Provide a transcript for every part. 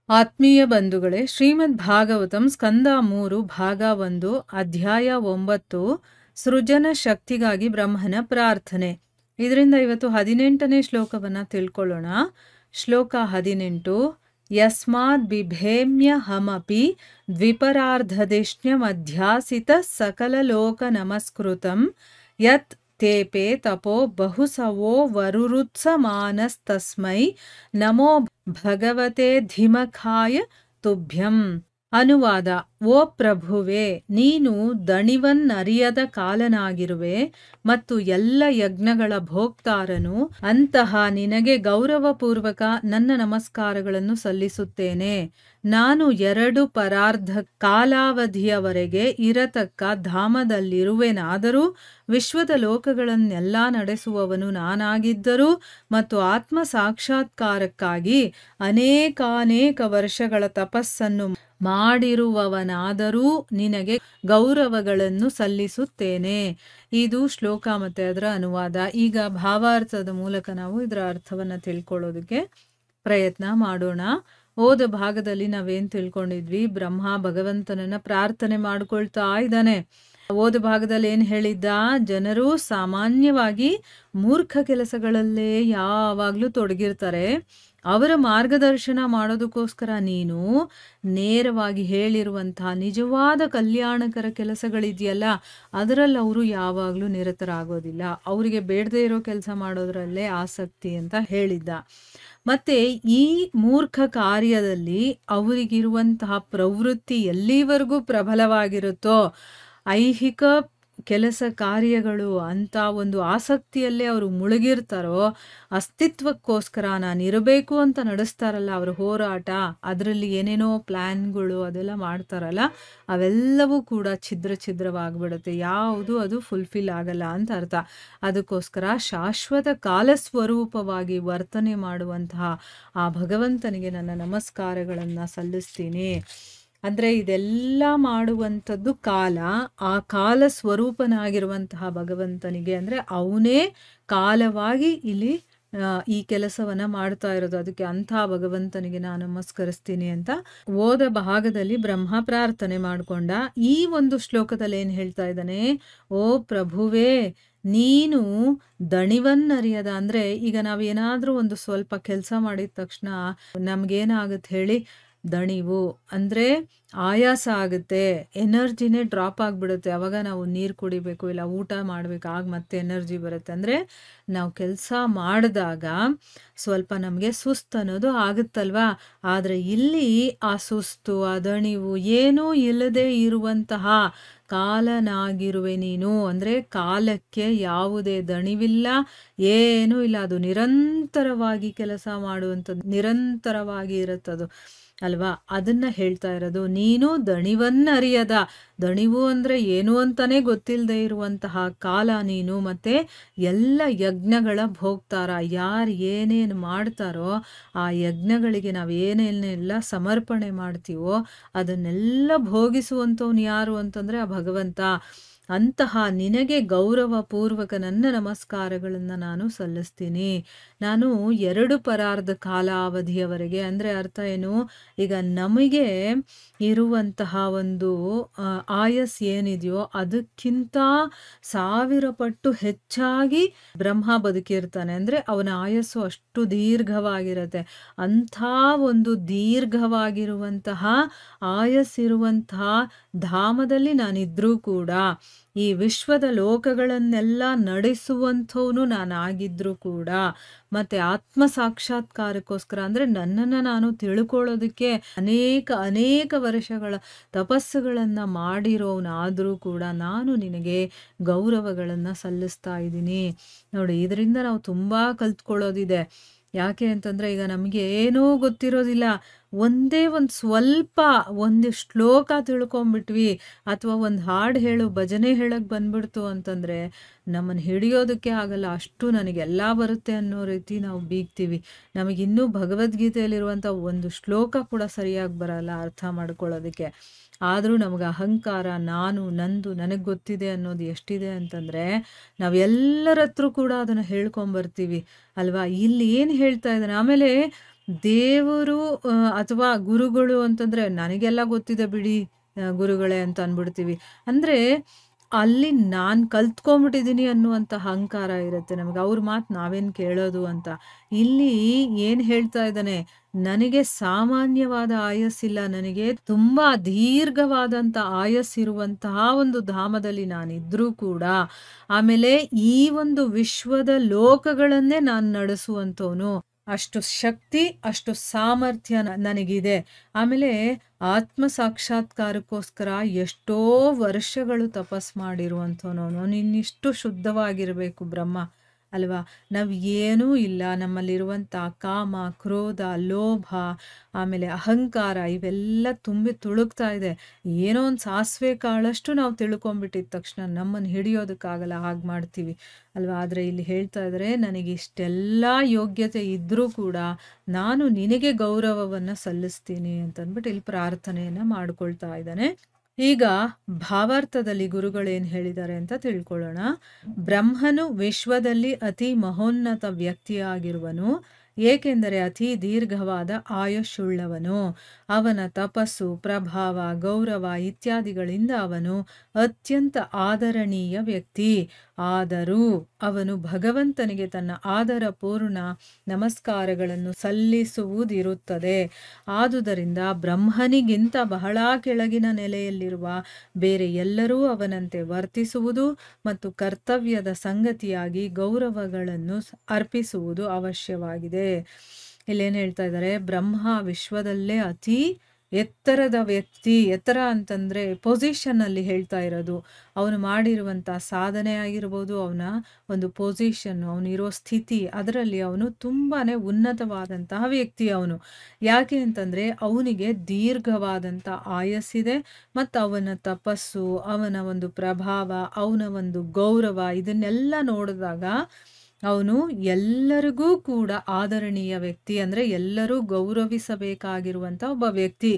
ಆತ್ಮೀಯ ಬಂಧುಗಳೇ, ಶ್ರೀಮದ್ ಭಾಗವತಂ ಸ್ಕಂದ 3 ಭಾಗ 1 ಅಧ್ಯಾಯ 9 ಸೃಜನ ಶಕ್ತಿಗಾಗಿ ಬ್ರಹ್ಮನ ಪ್ರಾರ್ಥನೆ. ಇದರಿಂದ ಇವತ್ತು 18ನೇ ಶ್ಲೋಕವನ್ನು ತಿಳ್ಕೊಳ್ಳೋಣ. ಶ್ಲೋಕ 18. ಯಸ್ಮಾದ್ ಬಿಭೇಮ್ಯ ಹಮಪಿ ದ್ವಿಪರಾರ್ಧದಿಷ್ಣ್ಯಮಧ್ಯಾಸಿತ ಸಕಲ ಲೋಕ ನಮಸ್ಕೃತಂ ಯತ್ ತೇಪೆ ತಪೋ ಬಹುಸವೋ ವರುರುತ್ಸಮಾನಸ್ತಸ್ಮೈ ನಮೋ ಭಗವತೆ ಧಿಮಖಾಯ ತುಭ್ಯಂ. ಅನುವಾದ: ಓ ಪ್ರಭುವೆ, ನೀನು ದಣಿವನ್ನರಿಯದ ಕಾಲನಾಗಿರುವೆ ಮತ್ತು ಎಲ್ಲ ಯಜ್ಞಗಳ ಭೋಕ್ತಾರನು. ಅಂತಹ ನಿನಗೆ ಗೌರವಪೂರ್ವಕ ನನ್ನ ನಮಸ್ಕಾರಗಳನ್ನು ಸಲ್ಲಿಸುತ್ತೇನೆ. ನಾನು 2 ಪರಾರ್ಧ ಕಾಲಾವಧಿಯವರೆಗೆ ಇರತಕ್ಕ ಧಾಮದಲ್ಲಿರುವೆನಾದರೂ ವಿಶ್ವದ ಲೋಕಗಳನ್ನೆಲ್ಲ ನಡೆಸುವವನು ನಾನಾಗಿದ್ದರೂ ಮತ್ತು ಆತ್ಮ ಸಾಕ್ಷಾತ್ಕಾರಕ್ಕಾಗಿ ಅನೇಕಾನೇಕ ವರ್ಷಗಳ ತಪಸ್ಸನ್ನು ಮಾಡಿರುವವನಾದರೂ ನಿನಗೆ ಗೌರವಗಳನ್ನು ಸಲ್ಲಿಸುತ್ತೇನೆ. ಇದು ಶ್ಲೋಕ ಮತ್ತು ಅದರ ಅನುವಾದ. ಈಗ ಭಾವಾರ್ಥದ ಮೂಲಕ ನಾವು ಇದರ ಅರ್ಥವನ್ನು ತಿಳ್ಕೊಳ್ಳೋದಕ್ಕೆ ಪ್ರಯತ್ನ ಮಾಡೋಣ. ಹೋದ ಭಾಗದಲ್ಲಿ ನಾವೇನು ತಿಳ್ಕೊಂಡಿದ್ವಿ? ಬ್ರಹ್ಮ ಭಗವಂತನನ್ನ ಪ್ರಾರ್ಥನೆ ಮಾಡ್ಕೊಳ್ತಾ ಇದ್ದಾನೆ. ಹೋದ ಭಾಗದಲ್ಲಿ ಏನು ಹೇಳಿದ್ದ? ಜನರು ಸಾಮಾನ್ಯವಾಗಿ ಮೂರ್ಖ ಕೆಲಸಗಳಲ್ಲೇ ಯಾವಾಗಲೂ ತೊಡಗಿರ್ತಾರೆ. ಅವರ ಮಾರ್ಗದರ್ಶನ ಮಾಡೋದಕ್ಕೋಸ್ಕರ ನೀನು ನೇರವಾಗಿ ಹೇಳಿರುವಂತಹ ನಿಜವಾದ ಕಲ್ಯಾಣಕರ ಕೆಲಸಗಳಿದೆಯಲ್ಲ, ಅದರಲ್ಲಿ ಅವರು ಯಾವಾಗಲೂ ನಿರತರಾಗೋದಿಲ್ಲ. ಅವರಿಗೆ ಬೇಡದೇ ಇರೋ ಕೆಲಸ ಮಾಡೋದ್ರಲ್ಲೇ ಆಸಕ್ತಿ ಅಂತ ಹೇಳಿದ್ದ. ಮತ್ತೆ ಈ ಮೂರ್ಖ ಕಾರ್ಯದಲ್ಲಿ ಅವರಿಗಿರುವಂತಹ ಪ್ರವೃತ್ತಿ ಎಲ್ಲಿವರೆಗೂ ಪ್ರಬಲವಾಗಿರುತ್ತೋ, ಐಹಿಕ ಕೆಲಸ ಕಾರ್ಯಗಳು ಅಂತ ಒಂದು ಆಸಕ್ತಿಯಲ್ಲೇ ಅವರು ಮುಳುಗಿರ್ತಾರೋ, ಅಸ್ತಿತ್ವಕ್ಕೋಸ್ಕರ ನಾನಿರಬೇಕು ಅಂತ ನಡೆಸ್ತಾರಲ್ಲ ಅವರ ಹೋರಾಟ, ಅದರಲ್ಲಿ ಏನೇನೋ ಪ್ಲ್ಯಾನ್ಗಳು ಅದೆಲ್ಲ ಮಾಡ್ತಾರಲ್ಲ, ಅವೆಲ್ಲವೂ ಕೂಡ ಛಿದ್ರವಾಗಿಬಿಡುತ್ತೆ. ಯಾವುದು ಅದು ಫುಲ್ಫಿಲ್ ಆಗಲ್ಲ ಅಂತ ಅರ್ಥ. ಅದಕ್ಕೋಸ್ಕರ ಶಾಶ್ವತ ಕಾಲಸ್ವರೂಪವಾಗಿ ವರ್ತನೆ ಮಾಡುವಂತಹ ಆ ಭಗವಂತನಿಗೆ ನನ್ನ ನಮಸ್ಕಾರಗಳನ್ನು ಸಲ್ಲಿಸ್ತೀನಿ. ಅಂದರೆ ಇದೆಲ್ಲ ಮಾಡುವಂಥದ್ದು ಕಾಲ. ಆ ಕಾಲ ಸ್ವರೂಪನಾಗಿರುವಂತಹ ಭಗವಂತನಿಗೆ, ಅಂದರೆ ಅವನೇ ಕಾಲವಾಗಿ ಇಲ್ಲಿ ಈ ಕೆಲಸವನ್ನು ಮಾಡ್ತಾ ಇರೋದು. ಅದಕ್ಕೆ ಅಂಥ ಭಗವಂತನಿಗೆ ನಾನು ನಮಸ್ಕರಿಸ್ತೀನಿ ಅಂತ ಓದ ಭಾಗದಲ್ಲಿ ಬ್ರಹ್ಮ ಪ್ರಾರ್ಥನೆ ಮಾಡಿಕೊಂಡ. ಈ ಒಂದು ಶ್ಲೋಕದಲ್ಲಿ ಏನು ಹೇಳ್ತಾ ಇದ್ದಾನೆ? ಓ ಪ್ರಭುವೇ, ನೀನು ದಣಿವನ್ನರಿಯದ, ಅಂದರೆ ಈಗ ನಾವೇನಾದರೂ ಒಂದು ಸ್ವಲ್ಪ ಕೆಲಸ ಮಾಡಿದ ತಕ್ಷಣ ನಮಗೇನಾಗುತ್ತೆ ಹೇಳಿ? ದಣಿವು ಅಂದರೆ ಆಯಾಸ ಆಗುತ್ತೆ, ಎನರ್ಜಿನೇ ಡ್ರಾಪ್ ಆಗಿಬಿಡುತ್ತೆ. ಅವಾಗ ನಾವು ನೀರು ಕುಡಿಬೇಕು, ಇಲ್ಲ ಊಟ ಮಾಡಬೇಕು, ಆಗ ಮತ್ತೆ ಎನರ್ಜಿ ಬರುತ್ತೆ. ಅಂದರೆ ನಾವು ಕೆಲಸ ಮಾಡಿದಾಗ ಸ್ವಲ್ಪ ನಮಗೆ ಸುಸ್ತು ಅನ್ನೋದು ಆಗುತ್ತಲ್ವಾ? ಆದರೆ ಇಲ್ಲಿ ಆ ಸುಸ್ತು, ಆ ದಣಿವು ಏನೂ ಇಲ್ಲದೆ ಇರುವಂತಹ ಕಾಲನಾಗಿರುವೆ ನೀನು. ಅಂದರೆ ಕಾಲಕ್ಕೆ ಯಾವುದೇ ದಣಿವಿಲ್ಲ, ಏನೂ ಇಲ್ಲ. ಅದು ನಿರಂತರವಾಗಿ ಕೆಲಸ ಮಾಡುವಂಥದ್ದು, ನಿರಂತರವಾಗಿ ಇರುತ್ತದು ಅಲ್ವಾ? ಅದನ್ನ ಹೇಳ್ತಾ ಇರೋದು. ನೀನು ದಣಿವನ್ನರಿಯದ, ದಣಿವು ಅಂದರೆ ಏನು ಅಂತಾನೆ ಗೊತ್ತಿಲ್ಲದೆ ಇರುವಂತಹ ಕಾಲ ನೀನು. ಮತ್ತೆ ಎಲ್ಲ ಯಜ್ಞಗಳ ಭೋಗ್ತಾರ. ಯಾರು ಏನೇನು ಮಾಡ್ತಾರೋ ಆ ಯಜ್ಞಗಳಿಗೆ ನಾವು ಏನೇನೆಲ್ಲ ಸಮರ್ಪಣೆ ಮಾಡ್ತೀವೋ ಅದನ್ನೆಲ್ಲ ಭೋಗಿಸುವಂಥವ್ನು ಯಾರು ಅಂತಂದರೆ ಆ ಭಗವಂತ. ಅಂತಹ ನಿನಗೆ ಗೌರವಪೂರ್ವಕ ನನ್ನ ನಮಸ್ಕಾರಗಳನ್ನು ನಾನು ಸಲ್ಲಿಸ್ತೀನಿ. ನಾನು 2 ಪರಾರ್ಧ ಕಾಲಾವಧಿಯವರೆಗೆ, ಅಂದರೆ ಅರ್ಥ ಏನು? ಈಗ ನಮಗೆ ಇರುವಂತಹ ಒಂದು ಆಯಸ್ ಏನಿದೆಯೋ ಅದಕ್ಕಿಂತ 1000 ಪಟ್ಟು ಹೆಚ್ಚಾಗಿ ಬ್ರಹ್ಮ ಬದುಕಿರ್ತಾನೆ. ಅಂದರೆ ಅವನ ಆಯಸ್ಸು ಅಷ್ಟು ದೀರ್ಘವಾಗಿರುತ್ತೆ. ಅಂಥ ಒಂದು ದೀರ್ಘವಾಗಿರುವಂತಹ ಆಯಸ್ಸಿರುವಂತಹ ಧಾಮದಲ್ಲಿ ನಾನಿದ್ರೂ ಕೂಡ, ಈ ವಿಶ್ವದ ಲೋಕಗಳನ್ನೆಲ್ಲ ನಡೆಸುವಂಥವನು ನಾನಾಗಿದ್ರೂ ಕೂಡ, ಮತ್ತು ಆತ್ಮ ಸಾಕ್ಷಾತ್ಕಾರಕ್ಕೋಸ್ಕರ ಅಂದರೆ ನನ್ನನ್ನು ನಾನು ತಿಳ್ಕೊಳ್ಳೋದಕ್ಕೆ ಅನೇಕ ವರ್ಷಗಳ ತಪಸ್ಸುಗಳನ್ನು ಮಾಡಿರೋನಾದರೂ ಕೂಡ ನಾನು ನಿನಗೆ ಗೌರವಗಳನ್ನು ಸಲ್ಲಿಸ್ತಾ ಇದ್ದೀನಿ. ನೋಡಿ, ಇದರಿಂದ ನಾವು ತುಂಬ ಕಲ್ತ್ಕೊಳ್ಳೋದಿದೆ. ಯಾಕೆ ಅಂತಂದರೆ ಈಗ ನಮಗೆ ಏನೂ ಗೊತ್ತಿರೋದಿಲ್ಲ, ಒಂದೇ ಒಂದು ಸ್ವಲ್ಪ ಒಂದು ಶ್ಲೋಕ ತಿಳ್ಕೊಂಬಿಟ್ವಿ ಅಥವಾ ಒಂದು ಹಾಡು ಹೇಳು, ಭಜನೆ ಹೇಳಕ್ಕೆ ಬಂದ್ಬಿಡ್ತು ಅಂತಂದರೆ ನಮ್ಮನ್ನು ಹಿಡಿಯೋದಕ್ಕೆ ಆಗಲ್ಲ. ಅಷ್ಟು ನನಗೆಲ್ಲ ಬರುತ್ತೆ ಅನ್ನೋ ರೀತಿ ನಾವು ಬೀಗ್ತೀವಿ. ನಮಗಿನ್ನೂ ಭಗವದ್ಗೀತೆಯಲ್ಲಿರುವಂಥ ಒಂದು ಶ್ಲೋಕ ಕೂಡ ಸರಿಯಾಗಿ ಬರಲ್ಲ ಅರ್ಥ ಮಾಡ್ಕೊಳ್ಳೋದಕ್ಕೆ. ಆದರೂ ನಮಗೆ ಅಹಂಕಾರ, ನಾನು, ನಂದು, ನನಗೆ ಗೊತ್ತಿದೆ ಅನ್ನೋದು ಎಷ್ಟಿದೆ ಅಂತಂದರೆ ನಾವೆಲ್ಲರ ಹತ್ರ ಕೂಡ ಅದನ್ನು ಹೇಳ್ಕೊಂಬರ್ತೀವಿ ಅಲ್ವಾ? ಇಲ್ಲಿ ಏನು ಹೇಳ್ತಾ ಇದ್ದಾನೆ? ಆಮೇಲೆ ದೇವರು ಅಥವಾ ಗುರುಗಳು ಅಂತಂದ್ರೆ ನನಗೆಲ್ಲ ಗೊತ್ತಿದೆ ಬಿಡಿ ಗುರುಗಳೇ ಅಂತ ಅಂದ್ಬಿಡ್ತೀವಿ. ಅಂದ್ರೆ ಅಲ್ಲಿ ನಾನ್ ಕಲ್ತ್ಕೊಂಬಿಟ್ಟಿದ್ದೀನಿ ಅನ್ನುವಂಥ ಅಹಂಕಾರ ಇರುತ್ತೆ ನಮ್ಗೆ. ಅವ್ರ ಮಾತು ನಾವೇನ್ ಕೇಳೋದು ಅಂತ. ಇಲ್ಲಿ ಏನ್ ಹೇಳ್ತಾ ಇದ್ದಾನೆ, ನನಗೆ ಸಾಮಾನ್ಯವಾದ ಆಯಸ್ಸಿಲ್ಲ, ನನಗೆ ತುಂಬಾ ದೀರ್ಘವಾದಂಥ ಆಯಸ್ಸಿರುವಂತಹ ಒಂದು ಧಾಮದಲ್ಲಿ ನಾನಿದ್ರೂ ಕೂಡ, ಆಮೇಲೆ ಈ ಒಂದು ವಿಶ್ವದ ಲೋಕಗಳನ್ನೇ ನಾನು ನಡೆಸುವಂಥವನು. ಅಷ್ಟು ಶಕ್ತಿ, ಅಷ್ಟು ಸಾಮರ್ಥ್ಯ ನನಗಿದೆ. ಆಮೇಲೆ ಆತ್ಮ ಸಾಕ್ಷಾತ್ಕಾರಕ್ಕೋಸ್ಕರ ಎಷ್ಟೋ ವರ್ಷಗಳು ತಪಸ್ ಮಾಡಿರುವಂಥವನು. ನೀನಿಷ್ಟು ಶುದ್ಧವಾಗಿರಬೇಕು ಬ್ರಹ್ಮ ಅಲ್ವಾ? ನಾವು ಏನೂ ಇಲ್ಲ, ನಮ್ಮಲ್ಲಿರುವಂಥ ಕಾಮ, ಕ್ರೋಧ, ಲೋಭ, ಆಮೇಲೆ ಅಹಂಕಾರ ಇವೆಲ್ಲ ತುಂಬಿ ತುಳುಕ್ತಾ ಇದೆ. ಏನೋ ಒಂದು ಸಾಸಿವೆ ಕಾಳಷ್ಟು ನಾವು ತಿಳ್ಕೊಂಬಿಟ್ಟಿದ ತಕ್ಷಣ ನಮ್ಮನ್ನು ಹಿಡಿಯೋದಕ್ಕಾಗಲ್ಲ, ಹಾಗೆ ಮಾಡ್ತೀವಿ ಅಲ್ವಾ? ಆದರೆ ಇಲ್ಲಿ ಹೇಳ್ತಾ ಇದ್ದಾರೆ, ನನಗಿಷ್ಟೆಲ್ಲ ಯೋಗ್ಯತೆ ಇದ್ದರೂ ಕೂಡ ನಾನು ನಿನಗೆ ಗೌರವವನ್ನು ಸಲ್ಲಿಸ್ತೀನಿ ಅಂತಂದ್ಬಿಟ್ಟು ಇಲ್ಲಿ ಪ್ರಾರ್ಥನೆಯನ್ನು ಮಾಡ್ಕೊಳ್ತಾ ಇದ್ದಾನೆ. ಈಗ ಭಾವಾರ್ಥದಲ್ಲಿ ಗುರುಗಳೇನು ಹೇಳಿದ್ದಾರೆ ಅಂತ ತಿಳ್ಕೊಳ್ಳೋಣ. ಬ್ರಹ್ಮನು ವಿಶ್ವದಲ್ಲಿ ಅತಿ ಮಹೋನ್ನತ ವ್ಯಕ್ತಿಯಾಗಿರುವನು, ಏಕೆಂದರೆ ಅತಿ ದೀರ್ಘವಾದ ಆಯುಷ್ಯುಳ್ಳವನು. ಅವನ ತಪಸ್ಸು, ಪ್ರಭಾವ, ಗೌರವ ಇತ್ಯಾದಿಗಳಿಂದ ಅವನು ಅತ್ಯಂತ ಆದರಣೀಯ ವ್ಯಕ್ತಿ. ಆದರೂ ಅವನು ಭಗವಂತನಿಗೆ ತನ್ನ ಆದರಪೂರ್ಣ ನಮಸ್ಕಾರಗಳನ್ನು ಸಲ್ಲಿಸುವುದಿರುತ್ತದೆ. ಆದುದರಿಂದ ಬ್ರಹ್ಮನಿಗಿಂತ ಬಹಳ ಕೆಳಗಿನ ನೆಲೆಯಲ್ಲಿರುವ ಬೇರೆ ಎಲ್ಲರೂ ಅವನಂತೆ ವರ್ತಿಸುವುದು ಮತ್ತು ಕರ್ತವ್ಯದ ಸಂಗತಿಯಾಗಿ ಗೌರವಗಳನ್ನು ಅರ್ಪಿಸುವುದು ಅವಶ್ಯವಾಗಿದೆ. ಇಲ್ಲೇನು ಹೇಳ್ತಾ ಇದ್ದಾರೆ, ಬ್ರಹ್ಮ ವಿಶ್ವದಲ್ಲೇ ಅತಿ ಎತ್ತರದ ವ್ಯಕ್ತಿ. ಎತ್ತರ ಅಂತಂದ್ರೆ ಪೊಸಿಷನ್ ಅಲ್ಲಿ ಹೇಳ್ತಾ ಇರೋದು. ಅವನು ಮಾಡಿರುವಂಥ ಸಾಧನೆ ಆಗಿರ್ಬೋದು, ಅವನ ಒಂದು ಪೊಸಿಷನ್, ಅವನಿರೋ ಸ್ಥಿತಿ, ಅದರಲ್ಲಿ ಅವನು ತುಂಬಾನೇ ಉನ್ನತವಾದಂತಹ ವ್ಯಕ್ತಿ ಅವನು. ಯಾಕೆ ಅಂತಂದ್ರೆ ಅವನಿಗೆ ದೀರ್ಘವಾದಂಥ ಆಯಸ್ಸಿದೆ, ಮತ್ತು ಅವನ ತಪಸ್ಸು, ಅವನ ಒಂದು ಪ್ರಭಾವ, ಅವನ ಒಂದು ಗೌರವ, ಇದನ್ನೆಲ್ಲ ನೋಡಿದಾಗ ಅವನು ಎಲ್ಲರಿಗೂ ಕೂಡ ಆದರಣೀಯ ವ್ಯಕ್ತಿ. ಅಂದ್ರೆ ಎಲ್ಲರೂ ಗೌರವಿಸಬೇಕಾಗಿರುವಂಥ ಒಬ್ಬ ವ್ಯಕ್ತಿ.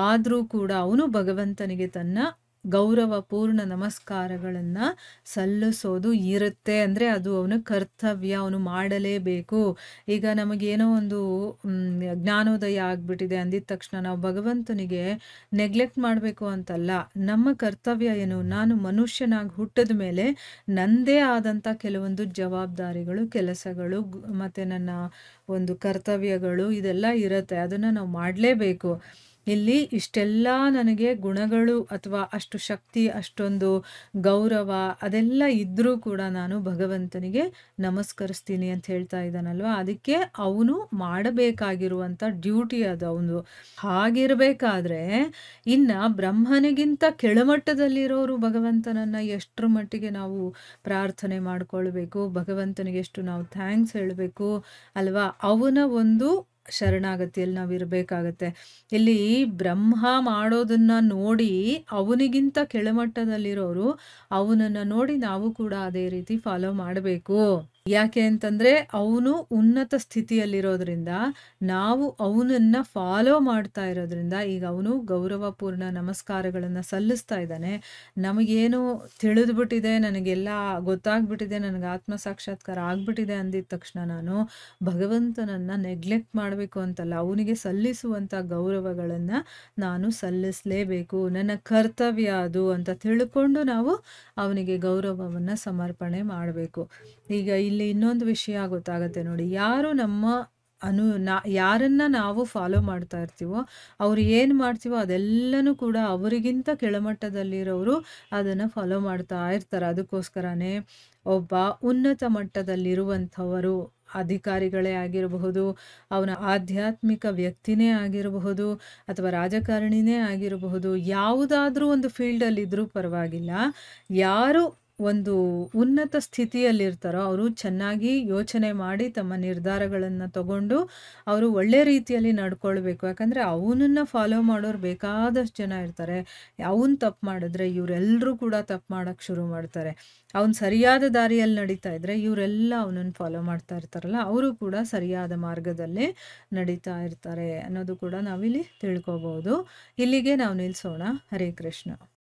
ಆದರೂ ಕೂಡ ಅವನು ಭಗವಂತನಿಗೆ ತನ್ನ ಗೌರವಪೂರ್ಣ ನಮಸ್ಕಾರಗಳನ್ನು ಸಲ್ಲಿಸೋದು ಇರುತ್ತೆ. ಅಂದರೆ ಅದು ಅವನ ಕರ್ತವ್ಯ, ಅವನು ಮಾಡಲೇಬೇಕು. ಈಗ ನಮಗೇನೋ ಒಂದು ಜ್ಞಾನೋದಯ ಆಗಿಬಿಟ್ಟಿದೆ ಅಂದಿದ ತಕ್ಷಣ ನಾವು ಭಗವಂತನಿಗೆ ನೆಗ್ಲೆಕ್ಟ್ ಮಾಡಬೇಕು ಅಂತಲ್ಲ. ನಮ್ಮ ಕರ್ತವ್ಯ ಏನು, ನಾನು ಮನುಷ್ಯನಾಗಿ ಹುಟ್ಟಿದ ಮೇಲೆ ನನ್ನದೇ ಆದಂಥ ಕೆಲವೊಂದು ಜವಾಬ್ದಾರಿಗಳು, ಕೆಲಸಗಳು, ಮತ್ತು ನನ್ನ ಒಂದು ಕರ್ತವ್ಯಗಳು ಇದೆಲ್ಲ ಇರುತ್ತೆ. ಅದನ್ನು ನಾವು ಮಾಡಲೇಬೇಕು. ಇಲ್ಲಿ ಇಷ್ಟೆಲ್ಲ ನನಗೆ ಗುಣಗಳು ಅಥವಾ ಅಷ್ಟು ಶಕ್ತಿ, ಅಷ್ಟೊಂದು ಗೌರವ ಅದೆಲ್ಲ ಇದ್ದರೂ ಕೂಡ ನಾನು ಭಗವಂತನಿಗೆ ನಮಸ್ಕರಿಸ್ತೀನಿ ಅಂತ ಹೇಳ್ತಾ ಇದ್ದಾನಲ್ವ. ಅದಕ್ಕೆ ಅವನು ಮಾಡಬೇಕಾಗಿರುವಂಥ ಡ್ಯೂಟಿ ಅದು ಅವನು. ಹಾಗಿರಬೇಕಾದ್ರೆ ಇನ್ನು ಬ್ರಹ್ಮನಿಗಿಂತ ಕೆಳಮಟ್ಟದಲ್ಲಿರೋರು ಭಗವಂತನನ್ನು ಎಷ್ಟರ ಮಟ್ಟಿಗೆ ನಾವು ಪ್ರಾರ್ಥನೆ ಮಾಡ್ಕೊಳ್ಬೇಕು, ಭಗವಂತನಿಗೆ ಎಷ್ಟು ನಾವು ಥ್ಯಾಂಕ್ಸ್ ಹೇಳಬೇಕು ಅಲ್ವಾ? ಅವನ ಒಂದು ಶರಣಾಗತಿಯಲ್ಲಿ ನಾವು ಇರಬೇಕಾಗತ್ತೆ. ಇಲ್ಲಿ ಬ್ರಹ್ಮ ಮಾಡೋದನ್ನ ನೋಡಿ ಅವನಿಗಿಂತ ಕೆಳಮಟ್ಟದಲ್ಲಿರೋರು ಅವನನ್ನು ನೋಡಿ ನಾವು ಕೂಡ ಅದೇ ರೀತಿ ಫಾಲೋ ಮಾಡಬೇಕು. ಯಾಕೆ ಅಂತಂದ್ರೆ ಅವನು ಉನ್ನತ ಸ್ಥಿತಿಯಲ್ಲಿರೋದ್ರಿಂದ ನಾವು ಅವನನ್ನ ಫಾಲೋ ಮಾಡ್ತಾ ಇರೋದ್ರಿಂದ ಈಗ ಅವನು ಗೌರವಪೂರ್ಣ ನಮಸ್ಕಾರಗಳನ್ನು ಸಲ್ಲಿಸ್ತಾ ಇದ್ದಾನೆ. ನಮಗೇನು ತಿಳಿದ್ಬಿಟ್ಟಿದೆ, ನನಗೆಲ್ಲ ಗೊತ್ತಾಗ್ಬಿಟ್ಟಿದೆ, ನನಗೆ ಆತ್ಮ ಸಾಕ್ಷಾತ್ಕಾರ ಆಗ್ಬಿಟ್ಟಿದೆ ಅಂದಿದ ತಕ್ಷಣ ನಾನು ಭಗವಂತನನ್ನ ನೆಗ್ಲೆಕ್ಟ್ ಮಾಡಬೇಕು ಅಂತಲ್ಲ, ಅವನಿಗೆ ಸಲ್ಲಿಸುವಂಥ ಗೌರವಗಳನ್ನು ನಾನು ಸಲ್ಲಿಸಲೇಬೇಕು, ನನ್ನ ಕರ್ತವ್ಯ ಅದು ಅಂತ ತಿಳ್ಕೊಂಡು ನಾವು ಅವನಿಗೆ ಗೌರವವನ್ನು ಸಮರ್ಪಣೆ ಮಾಡಬೇಕು. ಈಗ ಇಲ್ಲಿ ಇನ್ನೊಂದು ವಿಷಯ ಗೊತ್ತಾಗತ್ತೆ ನೋಡಿ, ಯಾರು ನಮ್ಮ ಯಾರನ್ನ ನಾವು ಫಾಲೋ ಮಾಡ್ತಾ ಇರ್ತೀವೋ ಅವ್ರು ಏನು ಮಾಡ್ತೀವೋ ಅದೆಲ್ಲನೂ ಕೂಡ ಅವರಿಗಿಂತ ಕೆಳಮಟ್ಟದಲ್ಲಿರೋರು ಅದನ್ನು ಫಾಲೋ ಮಾಡ್ತಾ ಇರ್ತಾರೆ. ಅದಕ್ಕೋಸ್ಕರನೇ ಒಬ್ಬ ಉನ್ನತ ಮಟ್ಟದಲ್ಲಿರುವಂಥವರು, ಅಧಿಕಾರಿಗಳೇ ಆಗಿರಬಹುದು, ಅವನ ಆಧ್ಯಾತ್ಮಿಕ ವ್ಯಕ್ತಿನೇ ಆಗಿರಬಹುದು, ಅಥವಾ ರಾಜಕಾರಣಿನೇ ಆಗಿರಬಹುದು, ಯಾವುದಾದ್ರೂ ಒಂದು ಫೀಲ್ಡಲ್ಲಿ ಇದ್ರೂ ಪರವಾಗಿಲ್ಲ, ಯಾರು ಒಂದು ಉನ್ನತ ಸ್ಥಿತಿಯಲ್ಲಿರ್ತಾರೋ ಅವರು ಚೆನ್ನಾಗಿ ಯೋಚನೆ ಮಾಡಿ ತಮ್ಮ ನಿರ್ಧಾರಗಳನ್ನು ತಗೊಂಡು ಅವರು ಒಳ್ಳೆ ರೀತಿಯಲ್ಲಿ ನಡ್ಕೊಳ್ಬೇಕು. ಯಾಕಂದರೆ ಅವನನ್ನು ಫಾಲೋ ಮಾಡೋರು ಬೇಕಾದಷ್ಟು ಜನ ಇರ್ತಾರೆ. ಅವನು ತಪ್ಪು ಮಾಡಿದ್ರೆ ಇವರೆಲ್ಲರೂ ಕೂಡ ತಪ್ಪು ಮಾಡೋಕ್ಕೆ ಶುರು ಮಾಡ್ತಾರೆ. ಅವನು ಸರಿಯಾದ ದಾರಿಯಲ್ಲಿ ನಡೀತಾ ಇದ್ರೆ ಇವರೆಲ್ಲ ಅವನನ್ನು ಫಾಲೋ ಮಾಡ್ತಾ ಇರ್ತಾರಲ್ಲ, ಅವರು ಕೂಡ ಸರಿಯಾದ ಮಾರ್ಗದಲ್ಲೇ ನಡೀತಾ ಇರ್ತಾರೆ ಅನ್ನೋದು ಕೂಡ ನಾವಿಲ್ಲಿ ತಿಳ್ಕೊಬೋದು. ಇಲ್ಲಿಗೆ ನಾವು ನಿಲ್ಲಿಸೋಣ. ಹರೇ ಕೃಷ್ಣ.